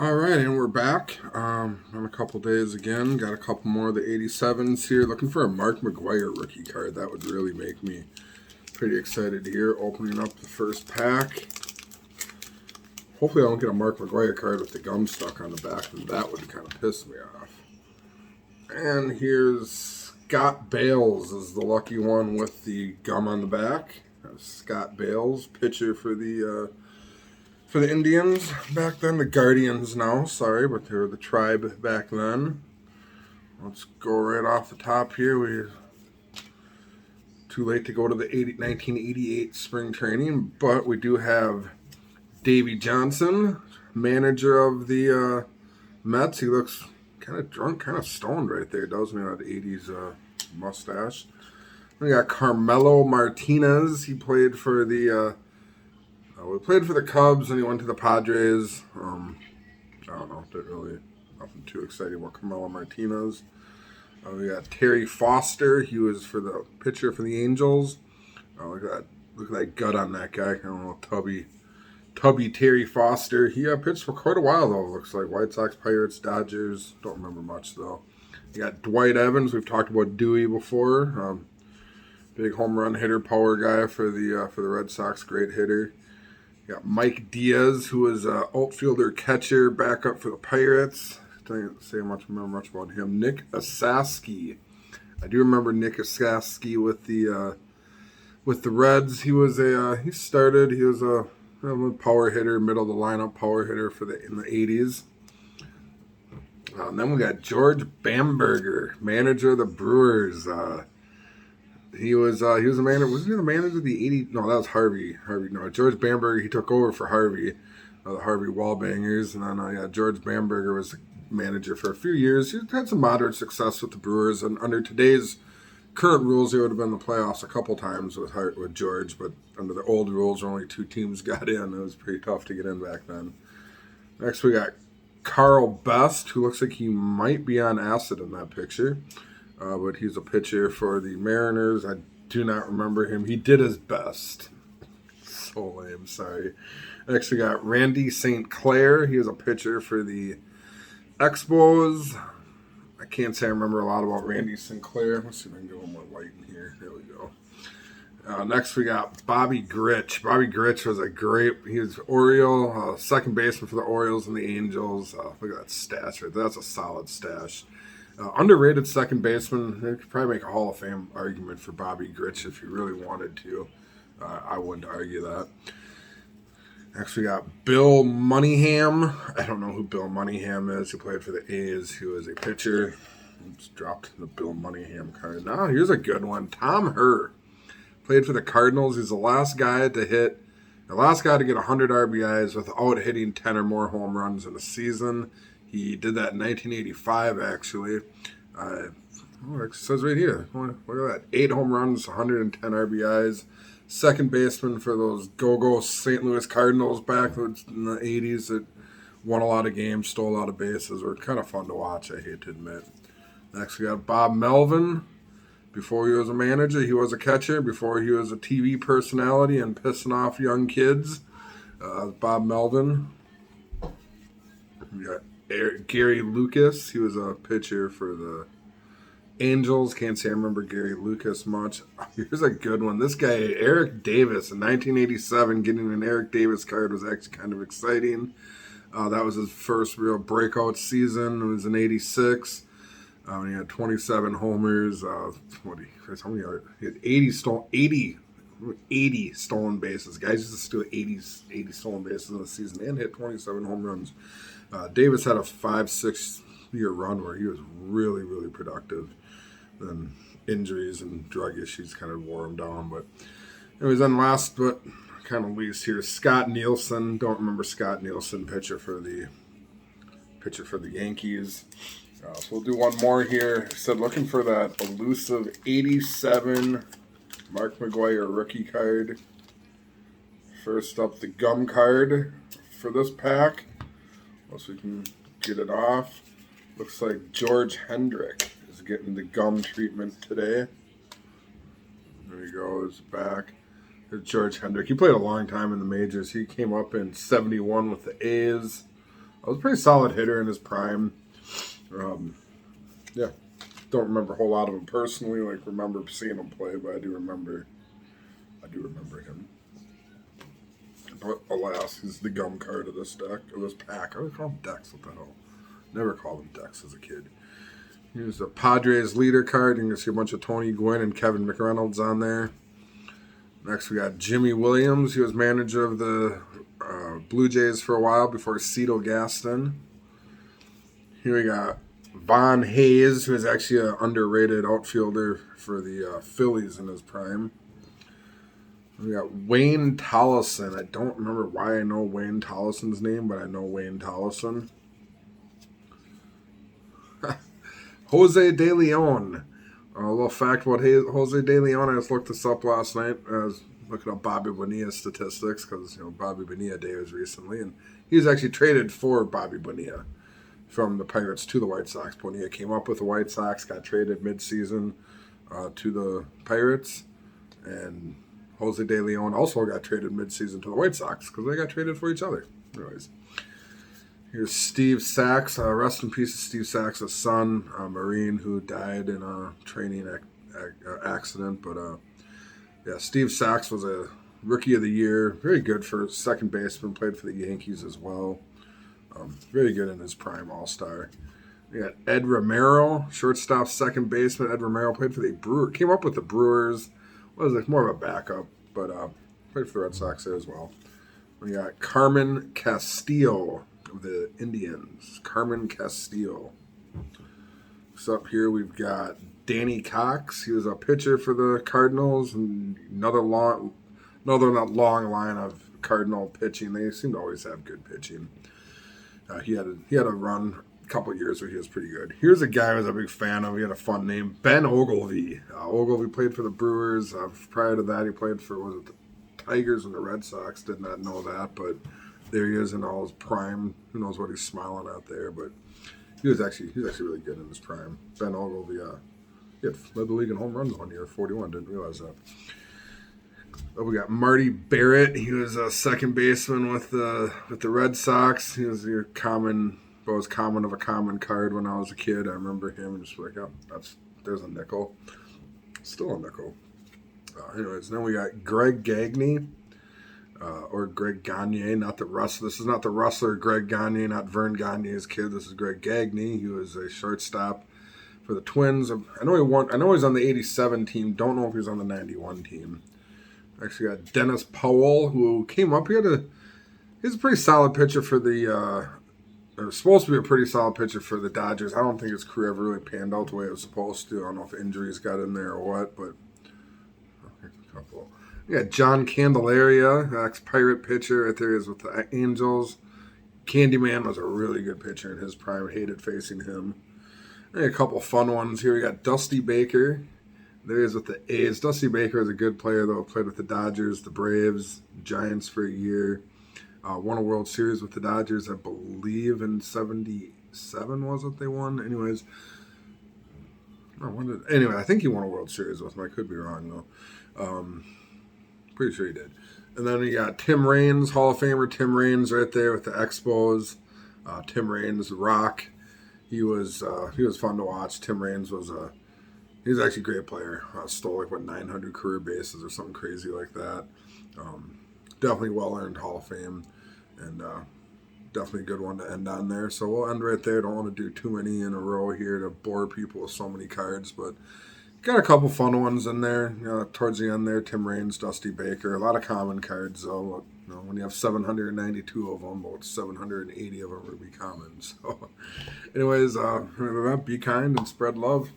All right, and we're back. In a couple days again. Got a couple more of the 87s here. Looking for a Mark McGwire rookie card. That would really make me pretty excited here. Opening up the first pack. Hopefully I don't get a Mark McGwire card with the gum stuck on the back, and that would kind of piss me off. And here's Scott Bales is the lucky one with the gum on the back. Scott Bales, pitcher for the Indians back then, the Guardians now, sorry, but they were the Tribe back then. Let's go right off the top here. We're too late to go to the 1988 spring training, but we do have Davey Johnson, manager of the Mets. He looks kind of drunk, kind of stoned right there, doesn't he? That 80s mustache. We got Carmelo Martinez. He played for the we played for the Cubs, and he went to the Padres. I don't know, didn't really nothing too exciting about Carmelo Martinez. We got Terry Foster. He was for the pitcher for the Angels. Look at that gut on that guy. I don't know, tubby Terry Foster. He pitched for quite a while though. Looks like White Sox, Pirates, Dodgers. Don't remember much though. You got Dwight Evans. We've talked about Dewey before. Big home run hitter, power guy for the Red Sox. Great hitter. You got Mike Diaz, who was outfielder catcher, backup for the Pirates. Don't say much about him. Nick Asaski. I do remember Nick Asaski with the Reds. He was he was a power hitter, middle of the lineup power hitter in the 80s. And then we got George Bamberger, manager of the Brewers. He was a manager. Wasn't he the manager of the 80s? No, that was Harvey. No, George Bamberger. He took over for Harvey, the Harvey Wallbangers, and then George Bamberger was the manager for a few years. He had some moderate success with the Brewers, and under today's current rules, he would have been in the playoffs a couple times with George. But under the old rules, only 2 teams got in. It was pretty tough to get in back then. Next, we got Carl Best, who looks like he might be on acid in that picture. But he's a pitcher for the Mariners. I do not remember him. He did his best. So lame, sorry. Next, we got Randy St. Clair. He was a pitcher for the Expos. I can't say I remember a lot about Randy St. Clair. Let's see if I can get a little more light in here. There we go. Next, we got Bobby Grich. Bobby Grich was he was Oriole, second baseman for the Orioles and the Angels. Look at that stash right there. That's a solid stash. Underrated second baseman. You could probably make a Hall of Fame argument for Bobby Grich if you really wanted to. I wouldn't argue that. Next, we got Bill Moneyham. I don't know who Bill Moneyham is. He played for the A's. He was a pitcher. Just dropped the Bill Moneyham card. Now, here's a good one. Tom Herr. Played for the Cardinals. He's the last guy to get 100 RBIs without hitting 10 or more home runs in a season. He did that in 1985, actually. It says right here. Look at that. 8 home runs, 110 RBIs. Second baseman for those go-go St. Louis Cardinals back in the 80s that won a lot of games, stole a lot of bases. Were kind of fun to watch, I hate to admit. Next, we got Bob Melvin. Before he was a manager, he was a catcher. Before he was a TV personality and pissing off young kids. Bob Melvin. We got Gary Lucas. He was a pitcher for the Angels. Can't say I remember Gary Lucas much. Here's a good one. This guy, Eric Davis, in 1987, getting an Eric Davis card was actually kind of exciting. That was his first real breakout season. It was in 86. He had 27 homers. He had 80 stolen bases. Guys used to steal 80 stolen bases in the season and hit 27 home runs. Davis had a 5-6 year run where he was really, really productive. Then injuries and drug issues kind of wore him down. But anyways, then last but kind of least here, Scott Nielsen. Don't remember Scott Nielsen, pitcher for the Yankees. So we'll do one more here. Said looking for that elusive 87 Mark McGwire rookie card. First up, the gum card for this pack. Once we can get it off. Looks like George Hendrick is getting the gum treatment today. There you go, his back. There's George Hendrick. He played a long time in the majors. He came up in 71 with the A's. was a pretty solid hitter in his prime. Yeah, don't remember a whole lot of him personally. Like remember seeing him play, but I do remember him. But alas, he's the gum card of this deck, of this pack. I would call him decks. What the hell? Never called him decks as a kid. Here's the Padres leader card. You can see a bunch of Tony Gwynn and Kevin McReynolds on there. Next, we got Jimmy Williams. He was manager of the Blue Jays for a while before Cito Gaston. Here we got Von Hayes, who is actually an underrated outfielder for the Phillies in his prime. We got Wayne Tollison. I don't remember why I know Wayne Tollison's name, but I know Wayne Tollison. Jose De Leon. A little fact about Jose De Leon. I just looked this up last night. I was looking up Bobby Bonilla statistics because Bobby Bonilla Day was recently, and he was actually traded for Bobby Bonilla from the Pirates to the White Sox. Bonilla came up with the White Sox, got traded midseason to the Pirates, and Jose De Leon also got traded midseason to the White Sox because they got traded for each other. Anyways, here's Steve Sachs. Rest in peace to Steve Sachs' son, a Marine who died in a training accident. But yeah, Steve Sachs was a Rookie of the Year. Very good for second baseman. Played for the Yankees as well. Very good in his prime, all-star. We got Ed Romero, shortstop, second baseman. Ed Romero played for the Brewers. Came up with the Brewers. Was like more of a backup, but played for the Red Sox there as well. We got Carmen Castillo of the Indians. Carmen Castillo. So up here we've got Danny Cox. He was a pitcher for the Cardinals, and another long line of Cardinal pitching. They seem to always have good pitching. He had a run a couple of years where he was pretty good. Here's a guy I was a big fan of. He had a fun name, Ben Ogilvy. Ogilvy played for the Brewers. Prior to that, he played for the Tigers and the Red Sox. Did not know that, but there he is in all his prime. Who knows what he's smiling at there? But he was actually really good in his prime. Ben Ogilvy. He had led the league in home runs one year, 41. Didn't realize that. We got Marty Barrett. He was a second baseman with the Red Sox. He was your common of a common card when I was a kid. I remember him and just like, oh, there's a nickel. Still a nickel. Anyways, then we got Greg Gagne, or Greg Gagne, not the wrestler. This is not the wrestler Greg Gagne, not Vern Gagne's kid. This is Greg Gagne. He was a shortstop for the Twins. I know he's on the 87 team. Don't know if he's on the 91 team. Actually got Dennis Powell, who came up. He's a pretty solid pitcher for the supposed to be a pretty solid pitcher for the Dodgers. I don't think his career ever really panned out the way it was supposed to. I don't know if injuries got in there or what, but a couple. Yeah, John Candelaria, ex-Pirate pitcher. Right there he is with the Angels. Candyman was a really good pitcher in his prime. Hated facing him. And a couple fun ones here. We got Dusty Baker. There he is with the A's. Dusty Baker is a good player, though. Played with the Dodgers, the Braves, Giants for a year. Won a World Series with the Dodgers, I believe, in 77 was it they won? Anyways. I think he won a World Series with them. I could be wrong, though. Pretty sure he did. And then we got Tim Raines, Hall of Famer Tim Raines right there with the Expos. Tim Raines, Rock. He was fun to watch. Tim Raines was he was actually a great player. Stole 900 career bases or something crazy like that. Definitely well-earned Hall of Fame, and definitely a good one to end on there. So we'll end right there. Don't want to do too many in a row here to bore people with so many cards, but got a couple fun ones in there. Towards the end there, Tim Raines, Dusty Baker. A lot of common cards, though. When you have 792 of them, about 780 of them would be common. So anyways, be kind and spread love.